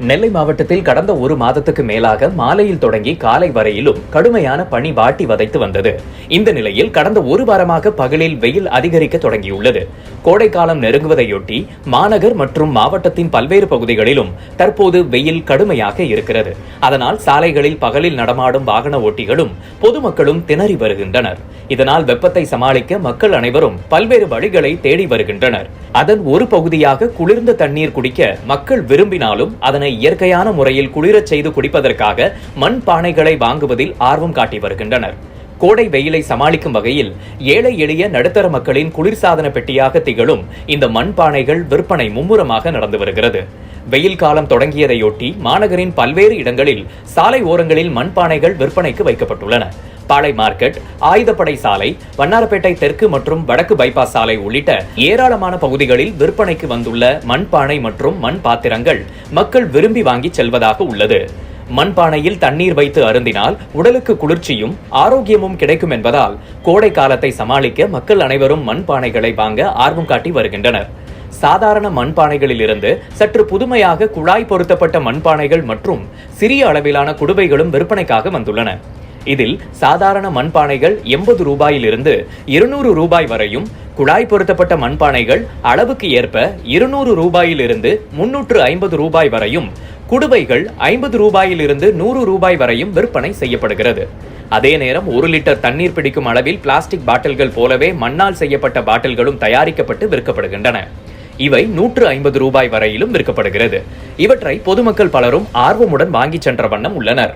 நெல்லை மாவட்டத்தில் கடந்த ஒரு மாதத்துக்கு மேலாக மாலையில் தொடங்கி காலை வரையிலும் கடுமையான பனி வாட்டி வதைத்து வந்தது. இந்த நிலையில் கடந்த ஒரு வாரமாக பகலில் வெயில் அதிகரிக்க தொடங்கியுள்ளது. கோடைக்காலம் நெருங்குவதையொட்டி மாநகர் மற்றும் மாவட்டத்தின் பல்வேறு பகுதிகளிலும் தற்போது வெயில் கடுமையாக இருக்கிறது. அதனால் சாலைகளில் பகலில் நடமாடும் வாகன ஓட்டிகளும் பொதுமக்களும் திணறி வருகின்றனர். இதனால் வெப்பத்தை சமாளிக்க மக்கள் அனைவரும் பல்வேறு வழிகளை தேடி வருகின்றனர். அதன் ஒரு பகுதியாக குளிர்ந்த தண்ணீர் குடிக்க மக்கள் விரும்பினாலும் அதனை இயற்கையான முறையில் குளிரச் செய்து குடிப்பதற்காக மண் பானைகளை வாங்குவதில் ஆர்வம் காட்டி வருகின்றனர். கோடை வெயிலை சமாளிக்கும் வகையில் ஏழை எளிய நடுத்தர மக்களின் குளிர்சாதன பெட்டியாக திகழும் இந்த மண் பானைகள் விற்பனை மும்முரமாக நடந்து வருகிறது. வெயில் காலம் தொடங்கியதையொட்டி மாநகரின் பல்வேறு இடங்களில் சாலை ஓரங்களில் மண்பானைகள் விற்பனைக்கு வைக்கப்பட்டுள்ளன. பாளை மார்க்கெட், ஆயுதப்படை சாலை, வண்ணாரப்பேட்டை தெற்கு மற்றும் வடக்கு பைபாஸ் சாலை உள்ளிட்ட ஏராளமான பகுதிகளில் விற்பனைக்கு வந்துள்ள மண்பானை மற்றும் மண் பாத்திரங்கள் மக்கள் விரும்பி வாங்கி செல்வதாக உள்ளது. மண்பானையில் தண்ணீர் வைத்து அருந்தினால் உடலுக்கு குளிர்ச்சியும் ஆரோக்கியமும் கிடைக்கும் என்பதால் கோடை காலத்தை சமாளிக்க மக்கள் அனைவரும் மண்பானைகளை வாங்க ஆர்வம் காட்டி வருகின்றனர். சாதாரண மண்பானைகளில் இருந்து சற்று புதுமையாக குழாய் பொருத்தப்பட்ட மண்பானைகள் மற்றும் சிறிய அளவிலான குடுவைகளும் விற்பனைக்காக வந்துள்ளன. இதில் சாதாரண மண்பானைகள் 80 ரூபாயிலிருந்து 200 ரூபாய் வரையும், குழாய் பொருத்தப்பட்ட மண்பானைகள் அளவுக்கு ஏற்ப 200 ரூபாயிலிருந்து 350 ரூபாய் வரையும், குடுவைகள் 50 ரூபாயிலிருந்து 100 ரூபாய் வரையும் விற்பனை செய்யப்படுகிறது. அதே நேரம் 1 லிட்டர் தண்ணீர் பிடிக்கும் அளவில் பிளாஸ்டிக் பாட்டில்கள் போலவே மண்ணால் செய்யப்பட்ட பாட்டில்களும் தயாரிக்கப்பட்டு விற்கப்படுகின்றன. இவை 150 ரூபாய் வரையிலும் விற்கப்படுகிறது. இவற்றை பொதுமக்கள் பலரும் ஆர்வமுடன் வாங்கி சென்ற வண்ணம் உள்ளனர்.